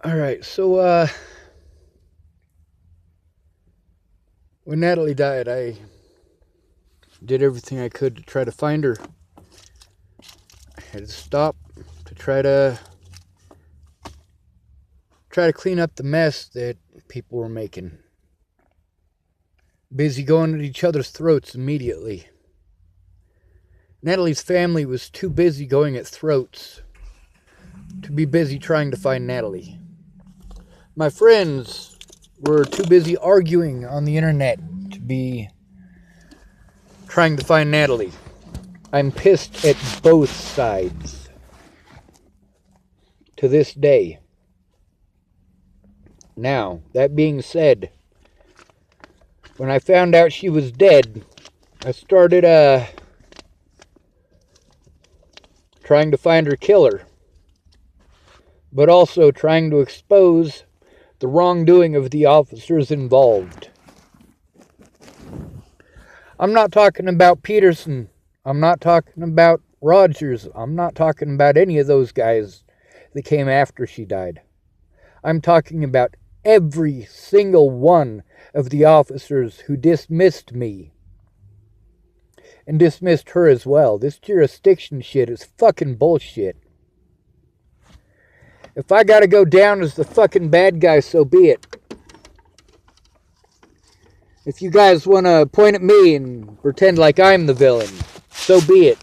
Alright, so, when Natalie died, I did everything I could to try to find her. I had to stop to try to clean up the mess that people were making. Busy going at each other's throats immediately. Natalie's family was too busy going at throats to be busy trying to find Natalie. My friends were too busy arguing on the internet to be trying to find Natalie. I'm pissed at both sides to this day. Now, that being said, when I found out she was dead, I started trying to find her killer, but also trying to expose the wrongdoing of the officers involved. I'm not talking about Peterson. I'm not talking about Rogers. I'm not talking about any of those guys that came after she died. I'm talking about every single one of the officers who dismissed me and dismissed her as well. This jurisdiction shit is fucking bullshit. If I gotta go down as the fucking bad guy, so be it. If you guys want to point at me and pretend like I'm the villain, so be it.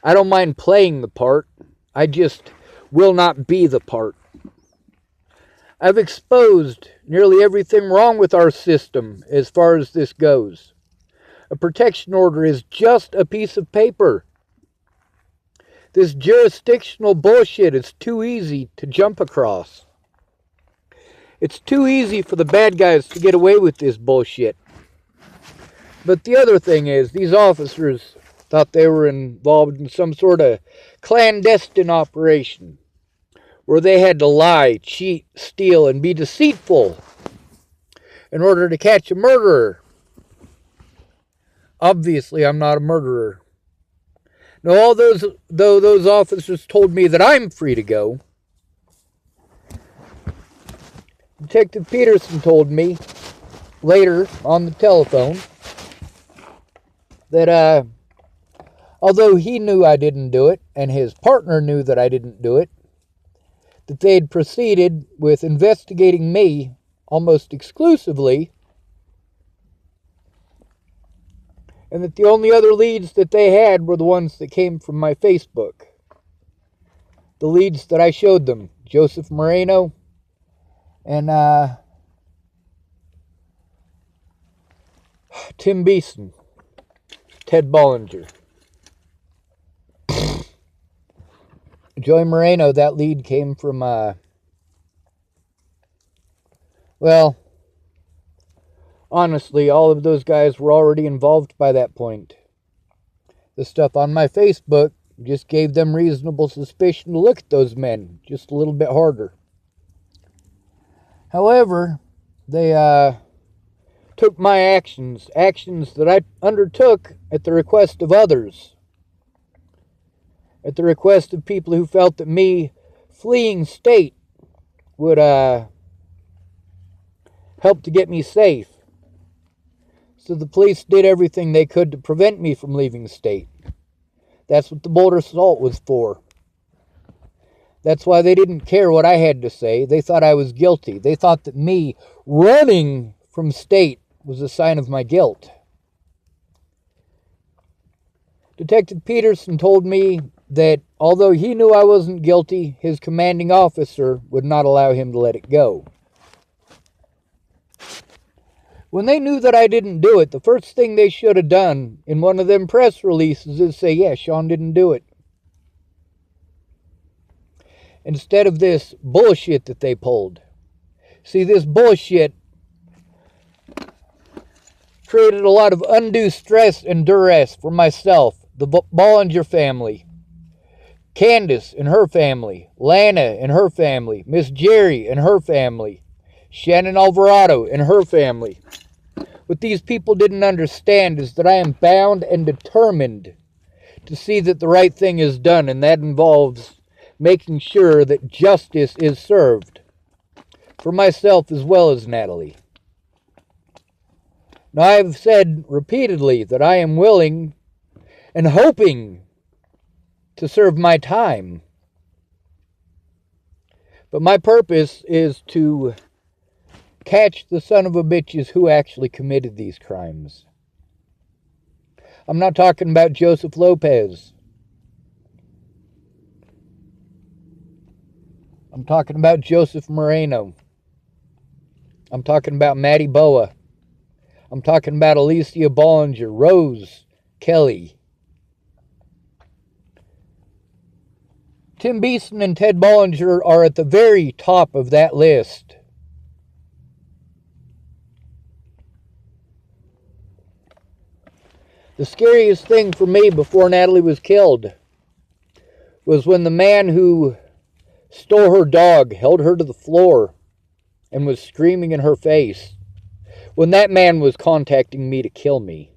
I don't mind playing the part. I just will not be the part. I've exposed nearly everything wrong with our system as far as this goes. A protection order is just a piece of paper. This jurisdictional bullshit is too easy to jump across. It's too easy for the bad guys to get away with this bullshit. But the other thing is, these officers thought they were involved in some sort of clandestine operation where they had to lie, cheat, steal, and be deceitful in order to catch a murderer. Obviously, I'm not a murderer. Now, though those officers told me that I'm free to go, Detective Peterson told me later on the telephone that although he knew I didn't do it and his partner knew that I didn't do it, that they had proceeded with investigating me almost exclusively, and that the only other leads that they had were the ones that came from my Facebook. The leads that I showed them, Joseph Moreno and Tim Beeson, Ted Bollinger. Joey Moreno, that lead came from, well, honestly, all of those guys were already involved by that point. The stuff on my Facebook just gave them reasonable suspicion to look at those men just a little bit harder. However, they took my actions that I undertook at the request of others, at the request of people who felt that me fleeing state would help to get me safe. So the police did everything they could to prevent me from leaving state. That's what the Boulder Assault was for. That's why they didn't care what I had to say. They thought I was guilty. They thought that me running from state was a sign of my guilt. Detective Peterson told me that although he knew I wasn't guilty, his commanding officer would not allow him to let it go. When they knew that I didn't do it, the first thing they should have done in one of them press releases is say, yeah, Sean didn't do it. Instead of this bullshit that they pulled. See, this bullshit created a lot of undue stress and duress for myself, the Bollinger family, Candace and her family, Lana and her family, Miss Jerry and her family, Shannon Alvarado and her family. What these people didn't understand is that I am bound and determined to see that the right thing is done, and that involves making sure that justice is served for myself as well as Natalie. Now, I have said repeatedly that I am willing and hoping to serve my time. But my purpose is to catch the son of a bitches who actually committed these crimes. I'm not talking about Joseph Lopez. I'm talking about Joseph Moreno. I'm talking about Maddie Boa. I'm talking about Alicia Bollinger, Rose Kelly. Tim Beeson and Ted Bollinger are at the very top of that list. The scariest thing for me before Natalie was killed was when the man who stole her dog held her to the floor and was screaming in her face. When that man was contacting me to kill me,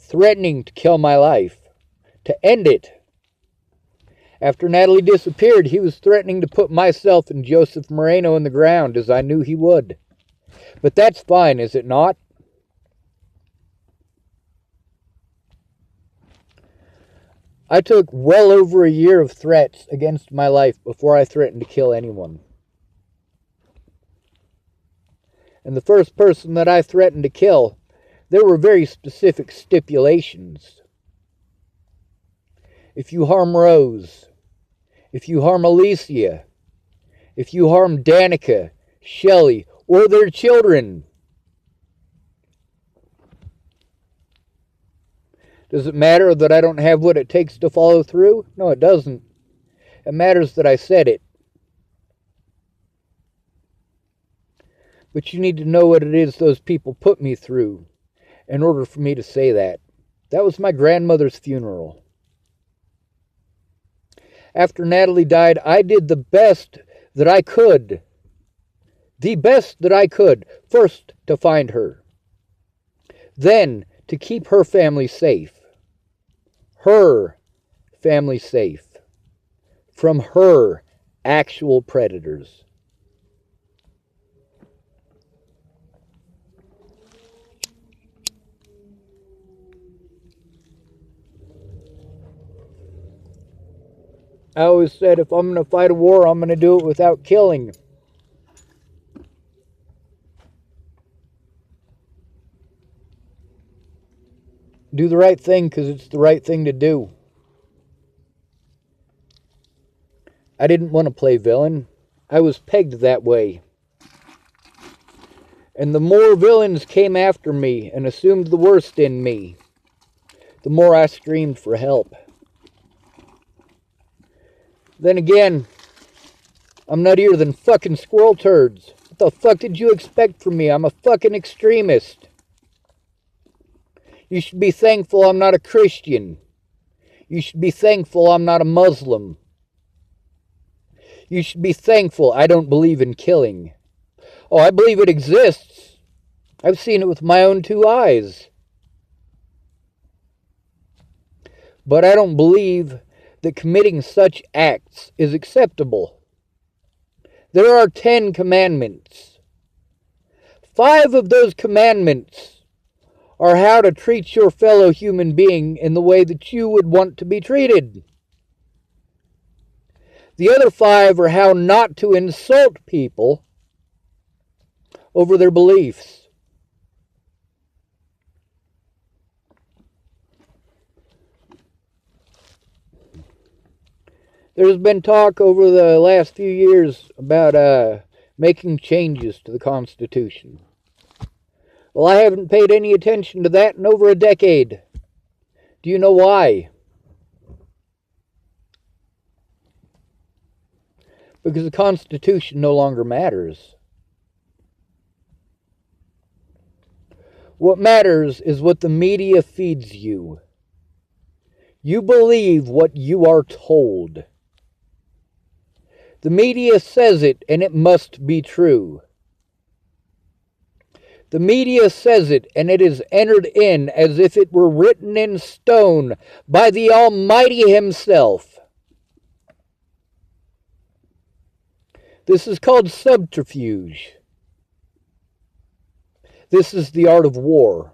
threatening to kill my life, to end it. After Natalie disappeared, he was threatening to put myself and Joseph Moreno in the ground, as I knew he would. But that's fine, is it not? I took well over a year of threats against my life before I threatened to kill anyone. And the first person that I threatened to kill, there were very specific stipulations. If you harm Rose, if you harm Alicia, if you harm Danica, Shelley, or their children, does it matter that I don't have what it takes to follow through? No, it doesn't. It matters that I said it. But you need to know what it is those people put me through in order for me to say that. That was my grandmother's funeral. After Natalie died, I did the best that I could. The best that I could. First, to find her. Then, to keep her family safe. Her family safe. From her actual predators. I always said if I'm going to fight a war, I'm going to do it without killing. Do the right thing because it's the right thing to do. I didn't want to play villain. I was pegged that way. And the more villains came after me and assumed the worst in me, the more I screamed for help. Then again, I'm nuttier than fucking squirrel turds. What the fuck did you expect from me? I'm a fucking extremist. You should be thankful I'm not a Christian. You should be thankful I'm not a Muslim. You should be thankful I don't believe in killing. Oh, I believe it exists. I've seen it with my own two eyes. But I don't believe that committing such acts is acceptable. There are 10 commandments. 5 of those commandments are how to treat your fellow human being in the way that you would want to be treated. The other 5 are how not to insult people over their beliefs. There's been talk over the last few years about making changes to the Constitution. Well, I haven't paid any attention to that in over a decade. Do you know why? Because the Constitution no longer matters. What matters is what the media feeds you. You believe what you are told. The media says it, and it must be true. The media says it, and it is entered in as if it were written in stone by the Almighty Himself. This is called subterfuge. This is the art of war.